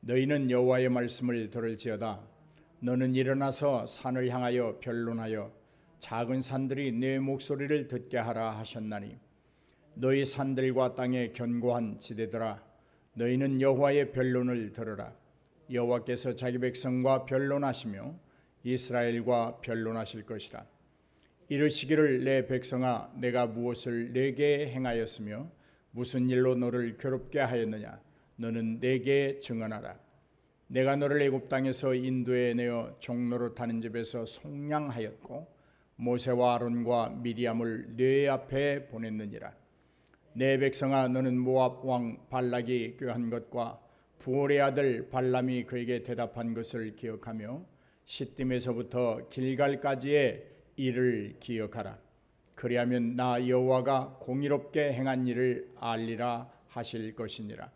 너희는 여호와의 말씀을 들을지어다. 너는 일어나서 산을 향하여 변론하여 작은 산들이 내 목소리를 듣게 하라 하셨나니 너희 산들과 땅의 견고한 지대들아 너희는 여호와의 변론을 들으라. 여호와께서 자기 백성과 변론하시며 이스라엘과 변론하실 것이라. 이르시기를 내 백성아 내가 무엇을 내게 행하였으며 무슨 일로 너를 괴롭게 하였느냐. 너는 내게 증언하라. 내가 너를 애굽 땅에서 인도해 내어 종로로 타는 집에서 속량하였고 모세와 아론과 미리암을 네 앞에 보냈느니라. 내 백성아 너는 모압 왕 발락이 꾀한 것과 부올의 아들 발람이 그에게 대답한 것을 기억하며 시딤에서부터 길갈까지의 일을 기억하라. 그리하면 나 여호와가 공의롭게 행한 일을 알리라 하실 것이니라.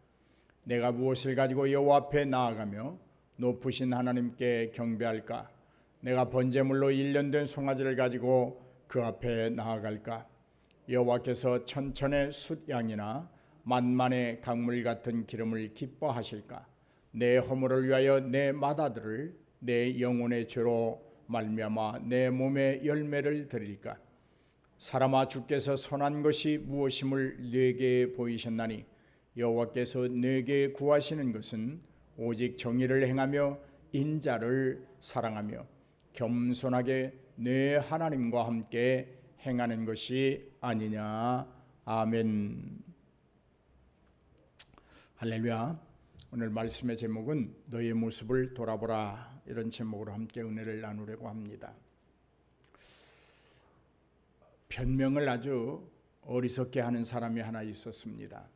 내가 무엇을 가지고 여호와 앞에 나아가며 높으신 하나님께 경배할까? 내가 번제물로 1년 된 송아지를 가지고 그 앞에 나아갈까? 여호와께서 천천의 숫양이나 만만의 강물 같은 기름을 기뻐하실까? 내 허물을 위하여 내 마다들을 내 영혼의 죄로 말미암아 내 몸의 열매를 드릴까? 사람아 주께서 선한 것이 무엇임을 네게 보이셨나니 여호와께서 네게 구하시는 것은 오직 정의를 행하며 인자를 사랑하며 겸손하게 네 하나님과 함께 행하는 것이 아니냐. 아멘. 할렐루야. 오늘 말씀의 제목은 너의 모습을 돌아보라, 이런 제목으로 함께 은혜를 나누려고 합니다. 변명을 아주 어리석게 하는 사람이 하나 있었습니다.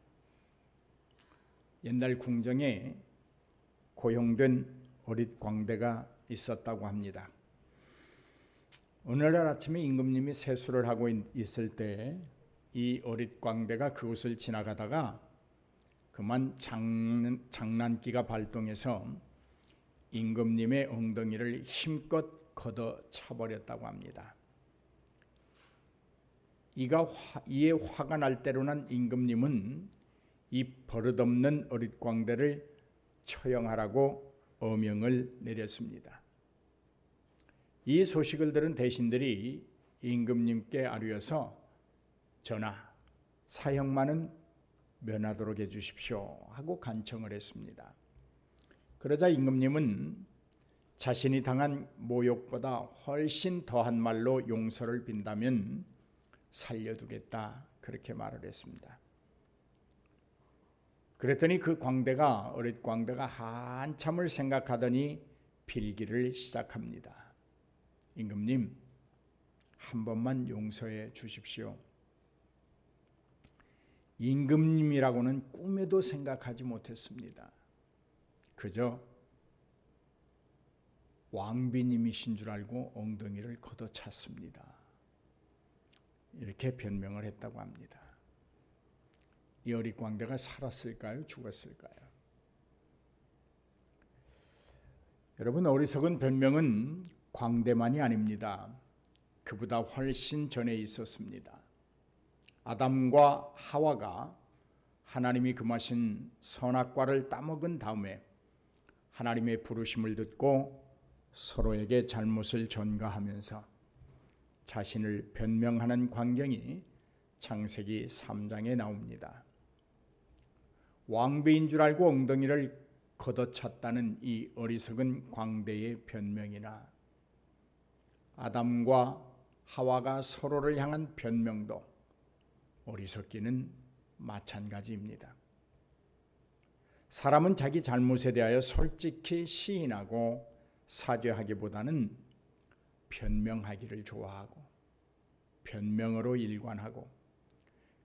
옛날 궁정에 고용된 어릿광대가 있었다고 합니다. 어느 날 아침에 임금님이 세수를 하고 있을 때 이 어릿광대가 그곳을 지나가다가 그만 장난기가 발동해서 임금님의 엉덩이를 힘껏 걷어차버렸다고 합니다. 이에 화가 날 대로 난 임금님은 이 버릇없는 어릿광대를 처형하라고 어명을 내렸습니다. 이 소식을 들은 대신들이 임금님께 아뢰어서 전하, 사형만은 면하도록 해주십시오 하고 간청을 했습니다. 그러자 임금님은 자신이 당한 모욕보다 훨씬 더한 말로 용서를 빈다면 살려두겠다, 그렇게 말을 했습니다. 그랬더니 그 어릿광대가 한참을 생각하더니 빌기를 시작합니다. 임금님, 한 번만 용서해 주십시오. 임금님이라고는 꿈에도 생각하지 못했습니다. 그저 왕비님이신 줄 알고 엉덩이를 걷어찼습니다. 이렇게 변명을 했다고 합니다. 이 어릿광대가 살았을까요? 죽었을까요? 여러분, 어리석은 변명은 광대만이 아닙니다. 그보다 훨씬 전에 있었습니다. 아담과 하와가 하나님이 금하신 선악과를 따먹은 다음에 하나님의 부르심을 듣고 서로에게 잘못을 전가하면서 자신을 변명하는 광경이 창세기 3장에 나옵니다. 왕비인 줄 알고 엉덩이를 걷어찼다는 이 어리석은 광대의 변명이나 아담과 하와가 서로를 향한 변명도 어리석기는 마찬가지입니다. 사람은 자기 잘못에 대하여 솔직히 시인하고 사죄하기보다는 변명하기를 좋아하고 변명으로 일관하고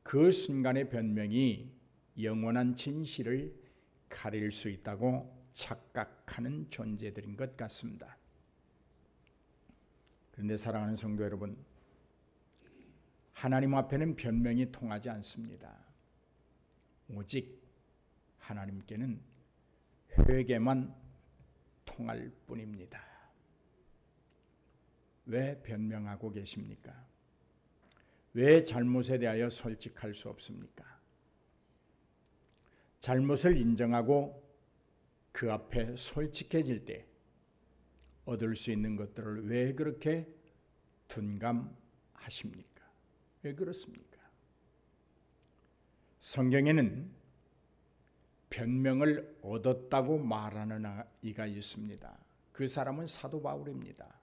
그 순간의 변명이 영원한 진실을 가릴 수 있다고 착각하는 존재들인 것 같습니다. 그런데 사랑하는 성도 여러분, 하나님 앞에는 변명이 통하지 않습니다. 오직 하나님께는 회개만 통할 뿐입니다. 왜 변명하고 계십니까? 왜 잘못에 대하여 솔직할 수 없습니까? 잘못을 인정하고 그 앞에 솔직해질 때 얻을 수 있는 것들을 왜 그렇게 둔감하십니까? 왜 그렇습니까? 성경에는 변명을 얻었다고 말하는 이가 있습니다. 그 사람은 사도 바울입니다.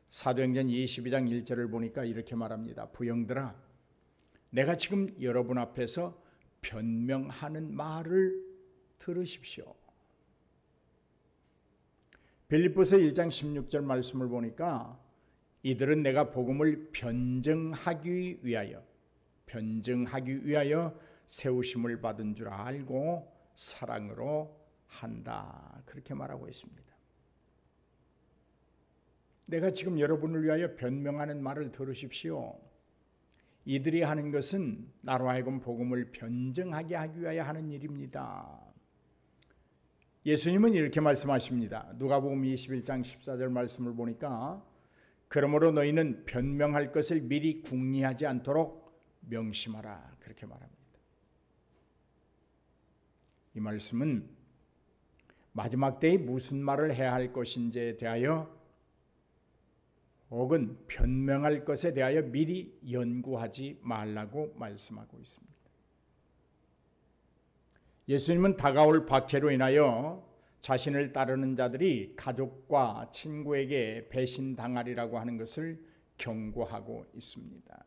사도행전 22장 1절을 보니까 이렇게 말합니다. 부형들아, 내가 지금 여러분 앞에서 변명하는 말을 들으십시오. 빌립보서 1장 16절 말씀을 보니까 이들은 내가 복음을 변증하기 위하여 세우심을 받은 줄 알고 사랑으로 한다. 그렇게 말하고 있습니다. 내가 지금 여러분을 위하여 변명하는 말을 들으십시오. 이들이 하는 것은 나로 하여금 복음을 변증하게 하기 위하여 하는 일입니다. 예수님은 이렇게 말씀하십니다. 누가복음 21장 14절 말씀을 보니까 그러므로 너희는 변명할 것을 미리 궁리하지 않도록 명심하라. 그렇게 말합니다. 이 말씀은 마지막 때에 무슨 말을 해야 할 것인지에 대하여 혹은 변명할 것에 대하여 미리 연구하지 말라고 말씀하고 있습니다. 예수님은 다가올 박해로 인하여 자신을 따르는 자들이 가족과 친구에게 배신당하리라고 하는 것을 경고하고 있습니다.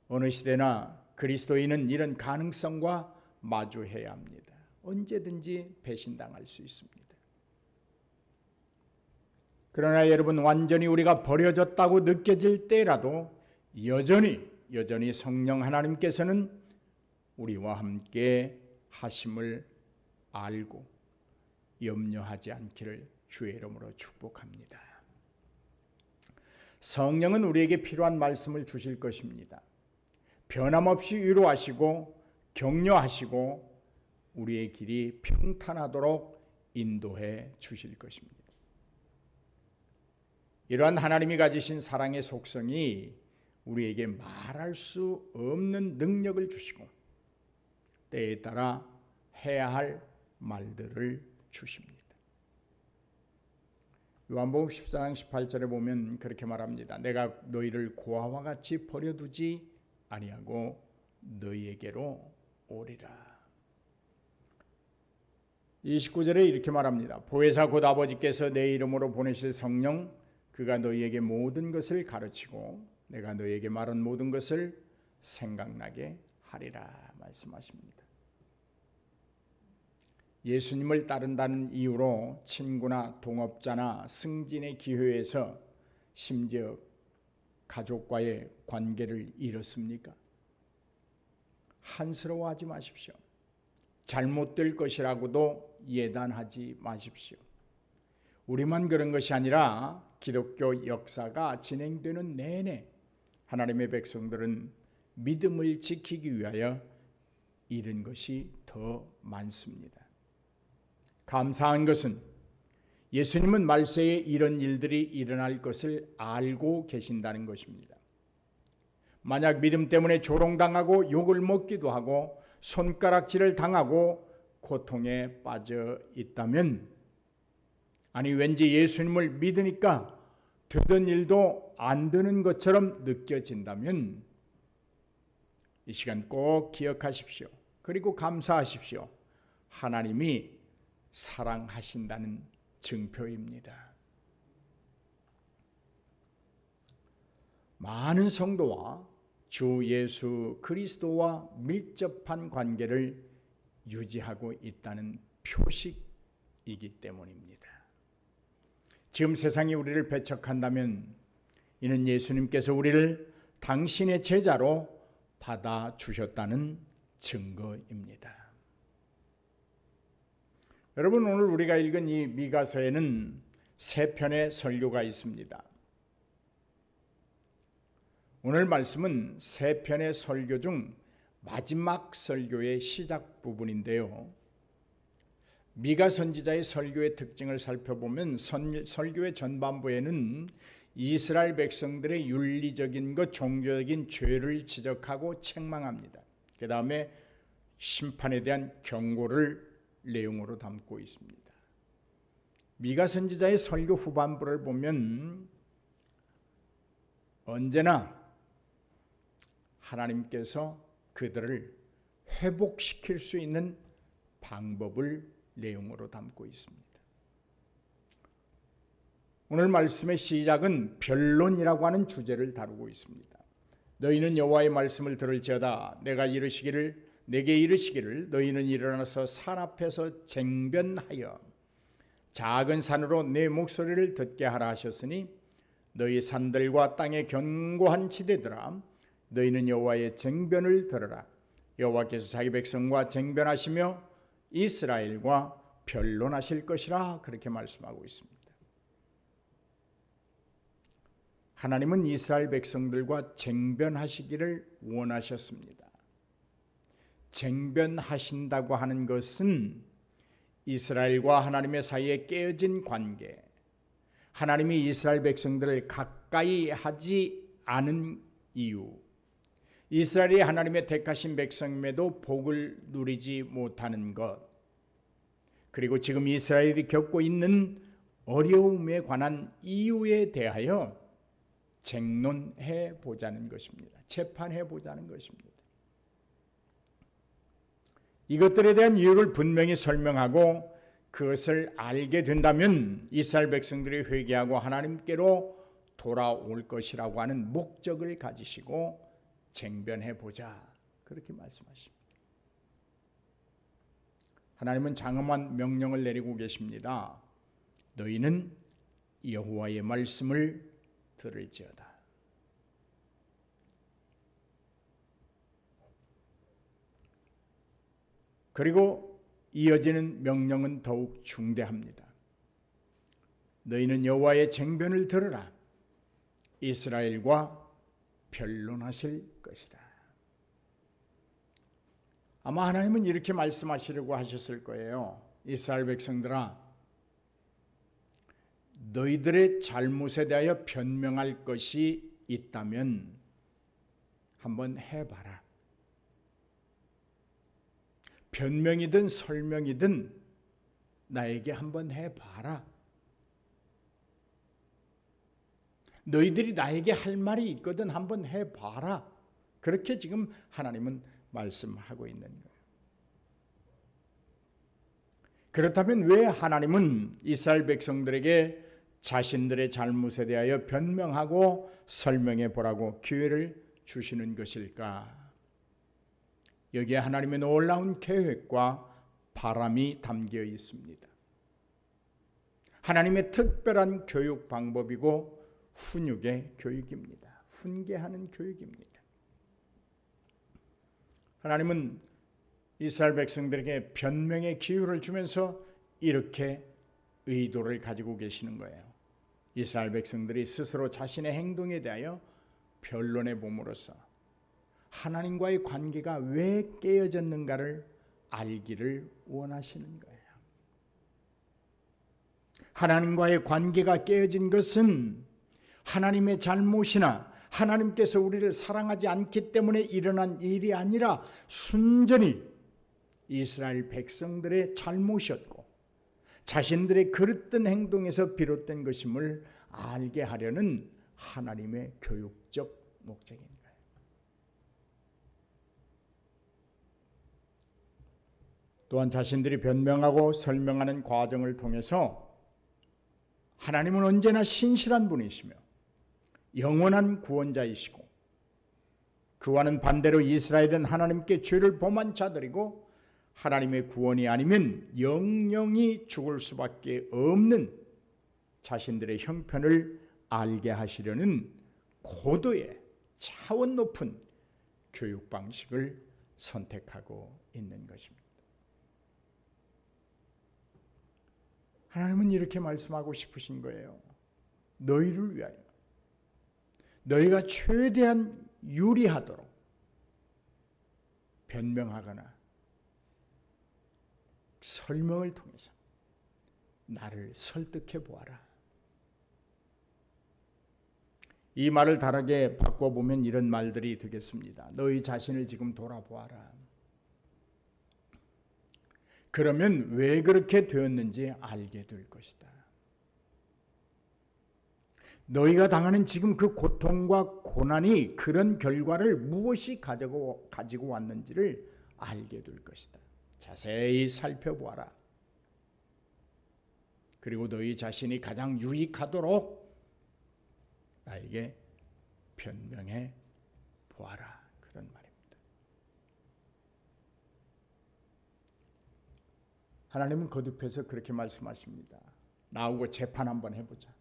어느 시대나 그리스도인은 이런 가능성과 마주해야 합니다. 언제든지 배신당할 수 있습니다. 그러나 여러분, 완전히 우리가 버려졌다고 느껴질 때라도 여전히 성령 하나님께서는 우리와 함께 하심을 알고 염려하지 않기를 주의 이름으로 축복합니다. 성령은 우리에게 필요한 말씀을 주실 것입니다. 변함없이 위로하시고 격려하시고 우리의 길이 평탄하도록 인도해 주실 것입니다. 이러한 하나님이 가지신 사랑의 속성이 우리에게 말할 수 없는 능력을 주시고 때에 따라 해야 할 말들을 주십니다. 요한복음 14장 18절에 보면 그렇게 말합니다. 내가 너희를 고아와 같이 버려두지 아니하고 너희에게로 오리라. 29절에 이렇게 말합니다. 보혜사 곧 아버지께서 내 이름으로 보내실 성령 그가 너희에게 모든 것을 가르치고 내가 너희에게 말한 모든 것을 생각나게 하리라 말씀하십니다. 예수님을 따른다는 이유로 친구나 동업자나 승진의 기회에서 심지어 가족과의 관계를 잃었습니까? 한스러워하지 마십시오. 잘못될 것이라고도 예단하지 마십시오. 우리만 그런 것이 아니라 기독교 역사가 진행되는 내내 하나님의 백성들은 믿음을 지키기 위하여 잃은 것이 더 많습니다. 감사한 것은 예수님은 말세에 이런 일들이 일어날 것을 알고 계신다는 것입니다. 만약 믿음 때문에 조롱당하고 욕을 먹기도 하고 손가락질을 당하고 고통에 빠져 있다면, 아니 왠지 예수님을 믿으니까 되던 일도 안 되는 것처럼 느껴진다면 이 시간 꼭 기억하십시오. 그리고 감사하십시오. 하나님이 사랑하신다는 증표입니다. 많은 성도와 주 예수 그리스도와 밀접한 관계를 유지하고 있다는 표식이기 때문입니다. 지금 세상이 우리를 배척한다면 이는 예수님께서 우리를 당신의 제자로 받아주셨다는 증거입니다. 여러분, 오늘 우리가 읽은 이 미가서에는 세 편의 설교가 있습니다. 오늘 말씀은 세 편의 설교 중 마지막 설교의 시작 부분인데요. 미가 선지자의 설교의 특징을 살펴보면 설교의 전반부에는 이스라엘 백성들의 윤리적인 것, 종교적인 죄를 지적하고 책망합니다. 그 다음에 심판에 대한 경고를 내용으로 담고 있습니다. 미가 선지자의 설교 후반부를 보면 언제나 하나님께서 그들을 회복시킬 수 있는 방법을 내용으로 담고 있습니다. 오늘 말씀의 시작은 변론이라고 하는 주제를 다루고 있습니다. 너희는 여호와의 말씀을 들을지어다. 내게 이르시기를 너희는 일어나서 산 앞에서 쟁변하여 작은 산으로 내 목소리를 듣게 하라 하셨으니 너희 산들과 땅의 견고한 지대들아 너희는 여호와의 쟁변을 들으라. 여호와께서 자기 백성과 쟁변하시며 이스라엘과 변론하실 것이라 그렇게 말씀하고 있습니다. 하나님은 이스라엘 백성들과 쟁변하시기를 원하셨습니다. 쟁변하신다고 하는 것은 이스라엘과 하나님의 사이에 깨어진 관계, 하나님이 이스라엘 백성들을 가까이 하지 않은 이유, 이스라엘이 하나님의 택하신 백성임에도 복을 누리지 못하는 것, 그리고 지금 이스라엘이 겪고 있는 어려움에 관한 이유에 대하여 쟁론해 보자는 것입니다. 재판해 보자는 것입니다. 이것들에 대한 이유를 분명히 설명하고 그것을 알게 된다면 이스라엘 백성들이 회개하고 하나님께로 돌아올 것이라고 하는 목적을 가지시고 쟁변해 보자 그렇게 말씀하십니다. 하나님은 장엄한 명령을 내리고 계십니다. 너희는 여호와의 말씀을 들을지어다. 그리고 이어지는 명령은 더욱 중대합니다. 너희는 여호와의 쟁변을 들으라. 이스라엘과 변론하실 것이다. 아마 하나님은 이렇게 말씀하시려고 하셨을 거예요. 이스라엘 백성들아, 너희들의 잘못에 대하여 변명할 것이 있다면 한번 해봐라. 변명이든 설명이든 나에게 한번 해봐라. 너희들이 나에게 할 말이 있거든 한번 해봐라. 그렇게 지금 하나님은 말씀하고 있는 거예요. 그렇다면 왜 하나님은 이스라엘 백성들에게 자신들의 잘못에 대하여 변명하고 설명해 보라고 기회를 주시는 것일까? 여기에 하나님의 놀라운 계획과 바람이 담겨 있습니다. 하나님의 특별한 교육 방법이고 훈육의 교육입니다. 훈계하는 교육입니다. 하나님은 이스라엘 백성들에게 변명의 기회를 주면서 이렇게 의도를 가지고 계시는 거예요. 이스라엘 백성들이 스스로 자신의 행동에 대하여 변론해 봄으로써 하나님과의 관계가 왜 깨어졌는가를 알기를 원하시는 거예요. 하나님과의 관계가 깨어진 것은 하나님의 잘못이나 하나님께서 우리를 사랑하지 않기 때문에 일어난 일이 아니라 순전히 이스라엘 백성들의 잘못이었고 자신들의 그릇된 행동에서 비롯된 것임을 알게 하려는 하나님의 교육적 목적인 거예요. 또한 자신들이 변명하고 설명하는 과정을 통해서 하나님은 언제나 신실한 분이시며 영원한 구원자이시고 그와는 반대로 이스라엘은 하나님께 죄를 범한 자들이고 하나님의 구원이 아니면 영영이 죽을 수밖에 없는 자신들의 형편을 알게 하시려는 고도의 차원 높은 교육 방식을 선택하고 있는 것입니다. 하나님은 이렇게 말씀하고 싶으신 거예요. 너희를 위하여 너희가 최대한 유리하도록 변명하거나 설명을 통해서 나를 설득해 보아라. 이 말을 다르게 바꿔보면 이런 말들이 되겠습니다. 너희 자신을 지금 돌아보아라. 그러면 왜 그렇게 되었는지 알게 될 것이다. 너희가 당하는 지금 그 고통과 고난이 그런 결과를 무엇이 가지고 왔는지를 알게 될 것이다. 자세히 살펴보아라. 그리고 너희 자신이 가장 유익하도록 나에게 변명해 보아라. 그런 말입니다. 하나님은 거듭해서 그렇게 말씀하십니다. 나하고 재판 한번 해보자.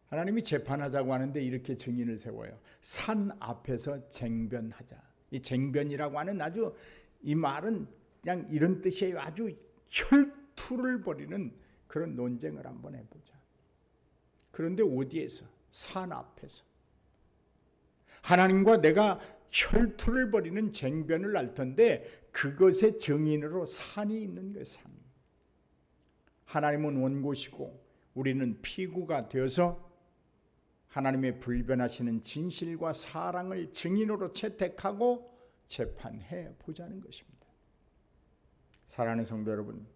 하나님이 재판하자고 하는데 이렇게 증인을 세워요. 산 앞에서 쟁변하자. 이 쟁변이라고 하는 아주 이 말은 그냥 이런 뜻이에요. 아주 혈투를 벌이는 그런 논쟁을 한번 해보자. 그런데 어디에서? 산 앞에서. 하나님과 내가 혈투를 벌이는 쟁변을 할 텐데 그것의 증인으로 산이 있는 거예요. 산. 하나님은 원고시고 우리는 피구가 되어서 하나님의 불변하시는 진실과 사랑을 증인으로 채택하고 재판해 보자는 것입니다. 사랑하는 성도 여러분,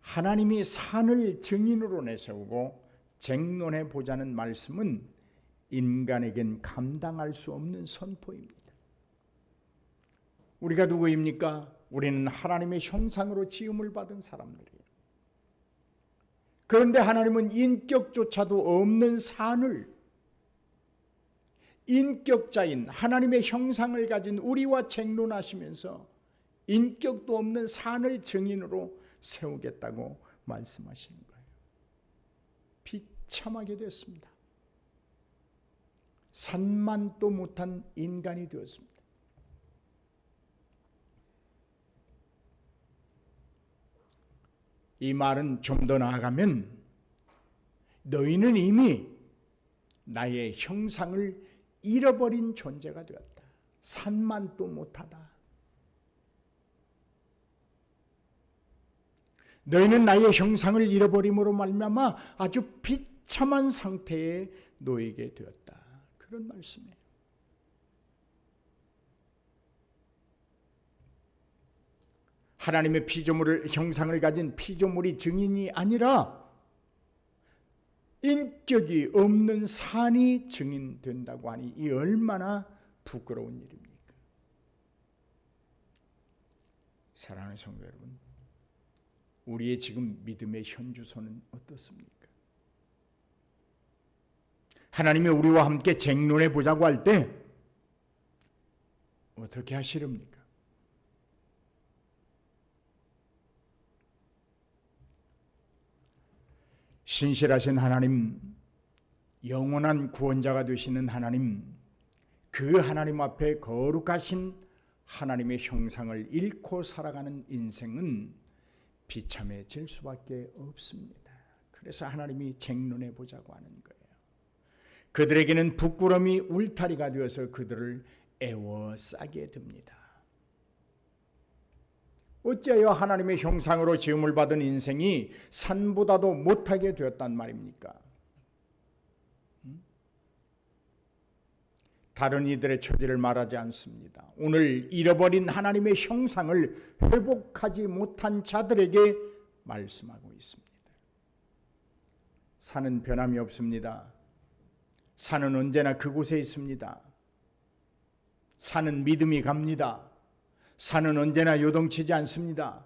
하나님이 산을 증인으로 내세우고 쟁론해 보자는 말씀은 인간에겐 감당할 수 없는 선포입니다. 우리가 누구입니까? 우리는 하나님의 형상으로 지음을 받은 사람들이에요. 그런데 하나님은 인격조차도 없는 산을 인격자인 하나님의 형상을 가진 우리와 쟁론하시면서 인격도 없는 산을 증인으로 세우겠다고 말씀하시는 거예요. 비참하게 됐습니다. 산만도 못한 인간이 되었습니다. 이 말은 좀 더 나아가면 너희는 이미 나의 형상을 잃어버린 존재가 되었다. 산만도 못하다. 너희는 나의 형상을 잃어버림으로 말미암아 아주 비참한 상태에 놓이게 되었다. 그런 말씀이에요. 하나님의 피조물을 형상을 가진 피조물이 증인이 아니라 인격이 없는 산이 증인된다고 하니 이 얼마나 부끄러운 일입니까? 사랑하는 성도 여러분, 우리의 지금 믿음의 현주소는 어떻습니까? 하나님이 우리와 함께 쟁론해 보자고 할 때 어떻게 하시렵니까? 신실하신 하나님, 영원한 구원자가 되시는 하나님, 그 하나님 앞에 거룩하신 하나님의 형상을 잃고 살아가는 인생은 비참해질 수밖에 없습니다. 그래서 하나님이 쟁론해 보자고 하는 거예요. 그들에게는 부끄러움이 울타리가 되어서 그들을 애워싸게 됩니다. 어찌하여 하나님의 형상으로 지음을 받은 인생이 산보다도 못하게 되었단 말입니까? 다른 이들의 처지를 말하지 않습니다. 오늘 잃어버린 하나님의 형상을 회복하지 못한 자들에게 말씀하고 있습니다. 산은 변함이 없습니다. 산은 언제나 그곳에 있습니다. 산은 믿음이 갑니다. 산은 언제나 요동치지 않습니다.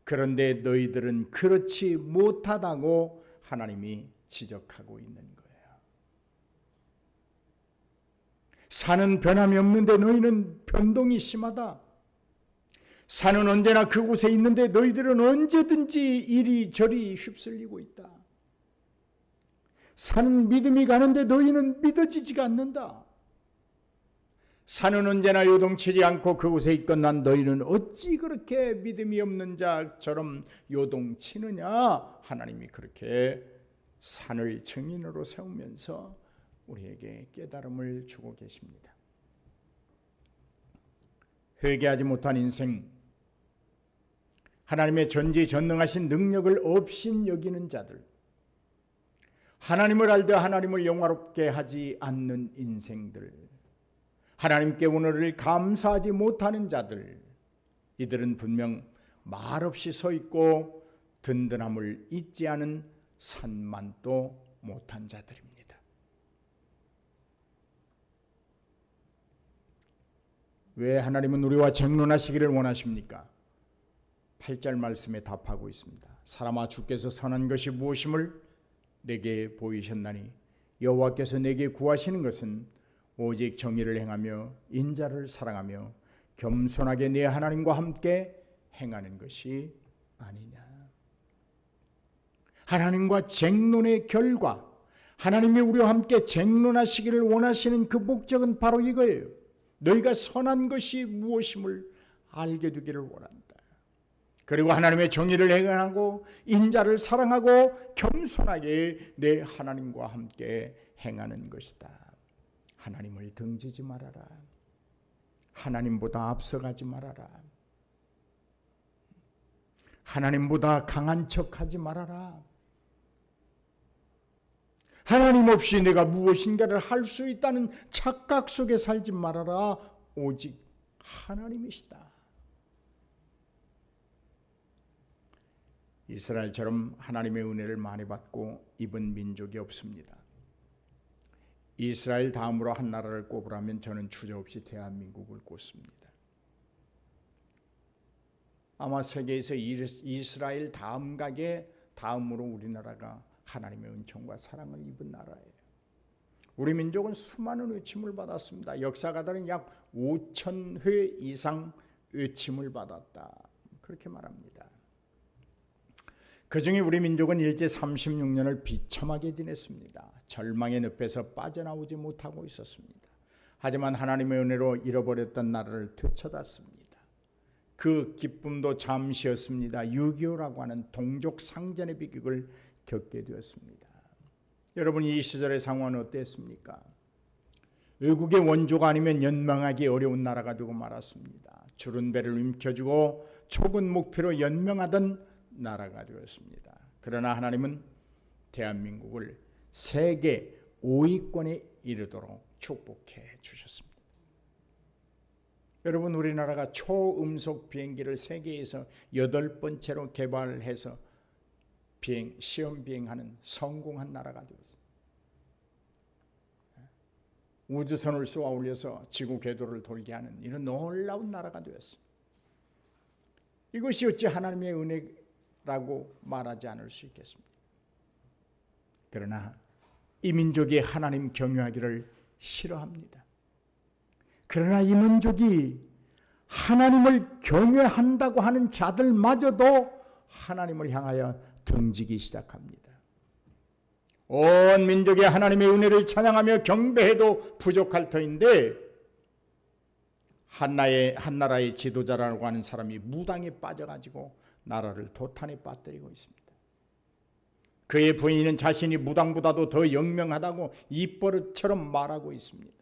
그런데 너희들은 그렇지 못하다고 하나님이 지적하고 있는 거예요. 산은 변함이 없는데 너희는 변동이 심하다. 산은 언제나 그곳에 있는데 너희들은 언제든지 이리저리 휩쓸리고 있다. 산은 믿음이 가는데 너희는 믿어지지가 않는다. 산은 언제나 요동치지 않고 그곳에 있건만 너희는 어찌 그렇게 믿음이 없는 자처럼 요동치느냐. 하나님이 그렇게 산을 증인으로 세우면서 우리에게 깨달음을 주고 계십니다. 회개하지 못한 인생, 하나님의 전지전능하신 능력을 없인 여기는 자들, 하나님을 알되 하나님을 영화롭게 하지 않는 인생들, 하나님께 오늘을 감사하지 못하는 자들, 이들은 분명 말없이 서 있고 든든함을 잊지 않은 산만도 못한 자들입니다. 왜 하나님은 우리와 쟁론하시기를 원하십니까? 8절 말씀에 답하고 있습니다. 사람아, 주께서 선한 것이 무엇임을 내게 보이셨나니 여호와께서 내게 구하시는 것은 오직 정의를 행하며 인자를 사랑하며 겸손하게 내 하나님과 함께 행하는 것이 아니냐. 하나님과 쟁론의 결과, 하나님이 우리와 함께 쟁론하시기를 원하시는 그 목적은 바로 이거예요. 너희가 선한 것이 무엇임을 알게 되기를 원한다. 그리고 하나님의 정의를 행하고 인자를 사랑하고 겸손하게 내 하나님과 함께 행하는 것이다. 하나님을 등지지 말아라. 하나님보다 앞서가지 말아라. 하나님보다 강한 척하지 말아라. 하나님 없이 내가 무엇인가를 할 수 있다는 착각 속에 살지 말아라. 오직 하나님이시다. 이스라엘처럼 하나님의 은혜를 많이 받고 입은 민족이 없습니다. 이스라엘 다음으로 한 나라를 꼽으라면 저는 주저없이 대한민국을 꼽습니다. 아마 세계에서 이스라엘 다음 각에 다음으로 우리나라가 하나님의 은총과 사랑을 입은 나라예요. 우리 민족은 수많은 외침을 받았습니다. 역사가들은 약 5,000회 이상 외침을 받았다, 그렇게 말합니다. 그 중에 우리 민족은 일제 36년을 비참하게 지냈습니다. 절망의 늪에서 빠져나오지 못하고 있었습니다. 하지만 하나님의 은혜로 잃어버렸던 나라를 되찾았습니다. 그 기쁨도 잠시였습니다. 6.25라고 하는 동족 상전의 비극을 겪게 되었습니다. 여러분, 이 시절의 상황은 어땠습니까? 외국의 원조가 아니면 연명하기 어려운 나라가 되고 말았습니다. 주른 배를 움켜쥐고 촉은 목표로 연명하던 나라가 되었습니다. 그러나 하나님은 대한민국을 세계 5위권에 이르도록 축복해 주셨습니다. 여러분, 우리나라가 초음속 비행기를 세계에서 8번째로 개발해서 시험 비행하는 성공한 나라가 되었습니다. 우주선을 쏘아 올려서 지구 궤도를 돌게 하는 이런 놀라운 나라가 되었습니다. 이것이 어찌 하나님의 은혜라고 말하지 않을 수 있겠습니까? 그러나 이 민족이 하나님 경외하기를 싫어합니다. 그러나 이 민족이 하나님을 경외한다고 하는 자들마저도 하나님을 향하여 등지기 시작합니다. 온 민족이 하나님의 은혜를 찬양하며 경배해도 부족할 터인데 한 나라의 지도자라고 하는 사람이 무당에 빠져가지고 나라를 도탄에 빠뜨리고 있습니다. 그의 부인은 자신이 무당보다도 더 영명하다고 입버릇처럼 말하고 있습니다.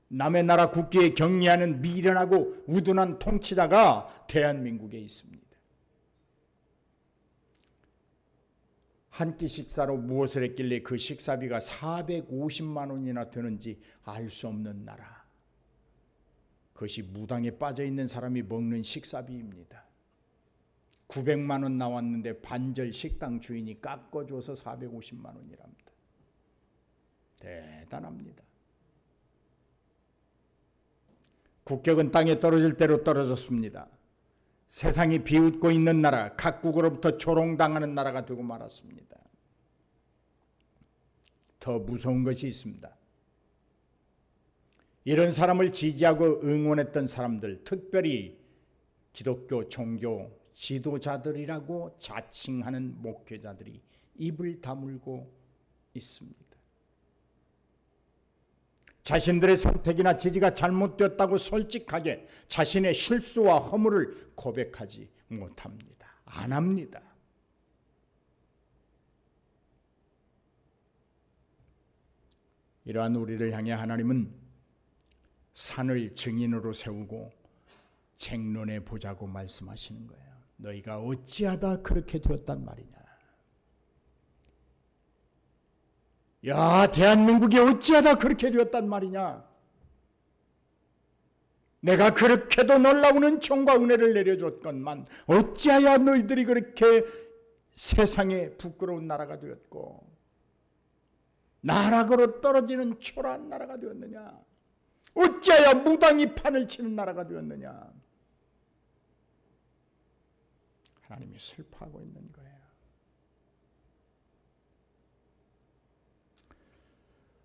남의 나라 국기에 경리하는 미련하고 우둔한 통치자가 대한민국에 있습니다. 한 끼 식사로 무엇을 했길래 그 식사비가 450만 원이나 되는지 알 수 없는 나라. 그것이 무당에 빠져 있는 사람이 먹는 식사비입니다. 900만 원 나왔는데 반절 식당 주인이 깎아줘서 450만 원이랍니다. 대단합니다. 국격은 땅에 떨어질 대로 떨어졌습니다. 세상이 비웃고 있는 나라, 각국으로부터 조롱당하는 나라가 되고 말았습니다. 더 무서운 것이 있습니다. 이런 사람을 지지하고 응원했던 사람들, 특별히 기독교 종교 지도자들이라고 자칭하는 목회자들이 입을 다물고 있습니다. 자신들의 선택이나 지지가 잘못되었다고 솔직하게 자신의 실수와 허물을 고백하지 못합니다. 안 합니다. 이러한 우리를 향해 하나님은 산을 증인으로 세우고 쟁론해 보자고 말씀하시는 거예요. 너희가 어찌하다 그렇게 되었단 말이냐. 야, 대한민국이 어찌하다 그렇게 되었단 말이냐? 내가 그렇게도 놀라운 은총과 은혜를 내려줬건만 어찌하여 너희들이 그렇게 세상에 부끄러운 나라가 되었고 나락으로 떨어지는 초라한 나라가 되었느냐? 어찌하여 무당이 판을 치는 나라가 되었느냐? 하나님이 슬퍼하고 있는 거예요.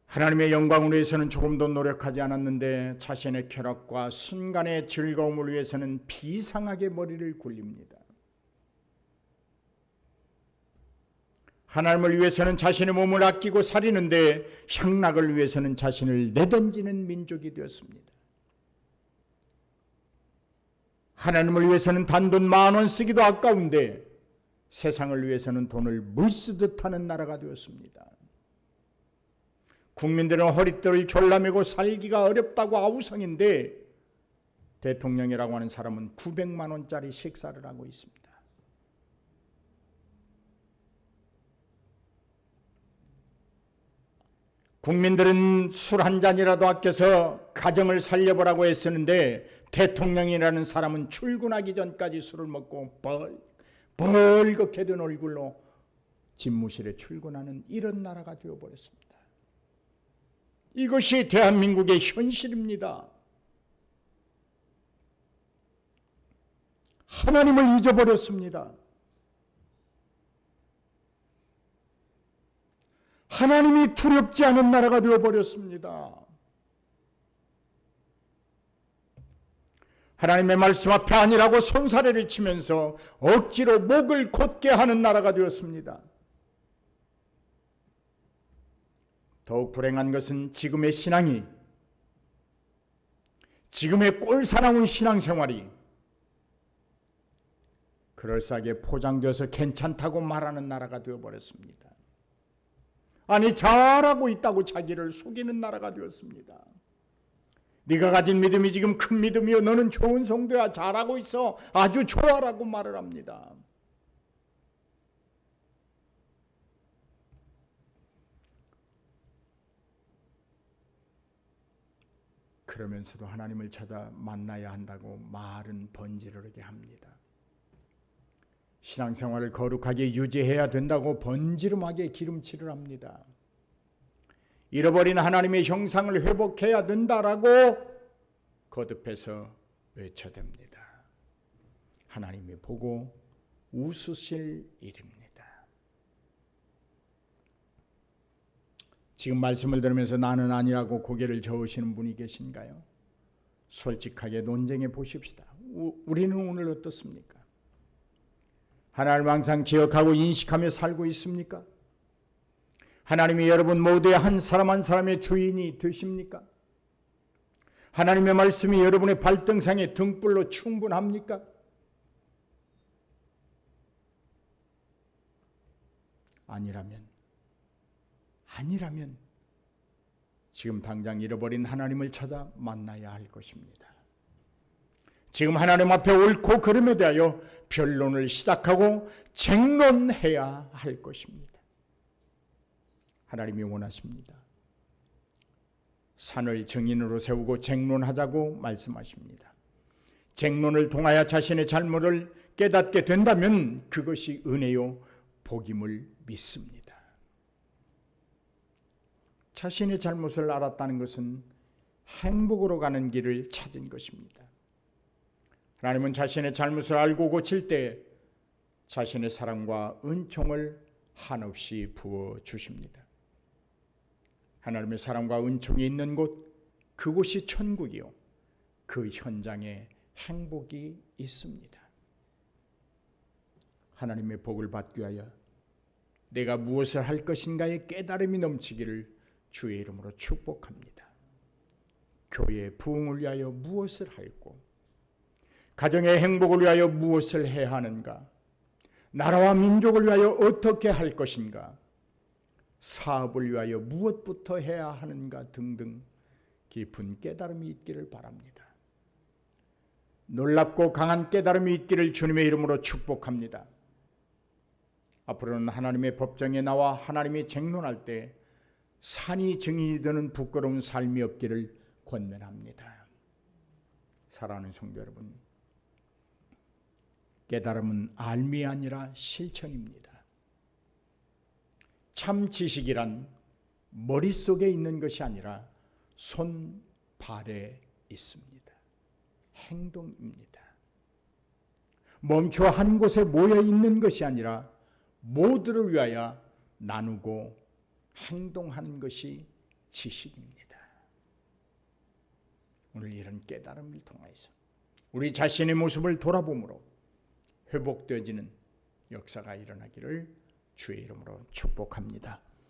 하나님의 영광을 위해서는 조금도 노력하지 않았는데 자신의 쾌락과 순간의 즐거움을 위해서는 비상하게 머리를 굴립니다. 하나님을 위해서는 자신의 몸을 아끼고 살이는데 향락을 위해서는 자신을 내던지는 민족이 되었습니다. 하나님을 위해서는 단돈 10,000원 쓰기도 아까운데 세상을 위해서는 돈을 물쓰듯 하는 나라가 되었습니다. 국민들은 허리띠를 졸라매고 살기가 어렵다고 아우성인데 대통령이라고 하는 사람은 900만 원짜리 식사를 하고 있습니다. 국민들은 술 한 잔이라도 아껴서 가정을 살려보라고 했었는데 대통령이라는 사람은 출근하기 전까지 술을 먹고 벌겋게 된 얼굴로 집무실에 출근하는 이런 나라가 되어버렸습니다. 이것이 대한민국의 현실입니다. 하나님을 잊어버렸습니다. 하나님이 두렵지 않은 나라가 되어버렸습니다. 하나님의 말씀 앞에 아니라고 손사래를 치면서 억지로 목을 곧게 하는 나라가 되었습니다. 더욱 불행한 것은 지금의 신앙이, 지금의 꼴사나운 신앙생활이 그럴싸하게 포장되어서 괜찮다고 말하는 나라가 되어버렸습니다. 아니, 잘하고 있다고 자기를 속이는 나라가 되었습니다. 네가 가진 믿음이 지금 큰 믿음이요, 너는 좋은 성도야, 잘하고 있어, 아주 좋아라고 말을 합니다. 그러면서도 하나님을 찾아 만나야 한다고 말은 번지르르게 합니다. 신앙생활을 거룩하게 유지해야 된다고 번지름하게 기름칠을 합니다. 잃어버린 하나님의 형상을 회복해야 된다라고 거듭해서 외쳐댑니다. 하나님이 보고 웃으실 일입니다. 지금 말씀을 들으면서 나는 아니라고 고개를 저으시는 분이 계신가요? 솔직하게 논쟁해 보십시다. 우리는 오늘 어떻습니까? 하나님을 항상 기억하고 인식하며 살고 있습니까? 하나님이 여러분 모두의 한 사람 한 사람의 주인이 되십니까? 하나님의 말씀이 여러분의 발등상의 등불로 충분합니까? 아니라면 지금 당장 잃어버린 하나님을 찾아 만나야 할 것입니다. 지금 하나님 앞에 옳고 그름에 대하여 변론을 시작하고 쟁론해야 할 것입니다. 하나님이 원하십니다. 산을 증인으로 세우고 쟁론하자고 말씀하십니다. 쟁론을 통하여 자신의 잘못을 깨닫게 된다면 그것이 은혜요 복임을 믿습니다. 자신의 잘못을 알았다는 것은 행복으로 가는 길을 찾은 것입니다. 하나님은 자신의 잘못을 알고 고칠 때 자신의 사랑과 은총을 한없이 부어주십니다. 하나님의 사랑과 은총이 있는 곳, 그곳이 천국이요, 그 현장에 행복이 있습니다. 하나님의 복을 받기 위하여 내가 무엇을 할 것인가의 깨달음이 넘치기를 주의 이름으로 축복합니다. 교회의 부흥을 위하여 무엇을 할고, 가정의 행복을 위하여 무엇을 해야 하는가, 나라와 민족을 위하여 어떻게 할 것인가, 사업을 위하여 무엇부터 해야 하는가 등등 깊은 깨달음이 있기를 바랍니다. 놀랍고 강한 깨달음이 있기를 주님의 이름으로 축복합니다. 앞으로는 하나님의 법정에 나와 하나님이 쟁론할 때 산이 증인이 되는 부끄러운 삶이 없기를 권면합니다. 사랑하는 성도 여러분, 깨달음은 알미 아니라 실천입니다. 참 지식이란 머릿속에 있는 것이 아니라 손, 발에 있습니다. 행동입니다. 멈춰 한 곳에 모여 있는 것이 아니라 모두를 위하여 나누고 행동하는 것이 지식입니다. 오늘 이런 깨달음을 통해서 우리 자신의 모습을 돌아봄으로 회복되어지는 역사가 일어나기를 주의 이름으로 축복합니다.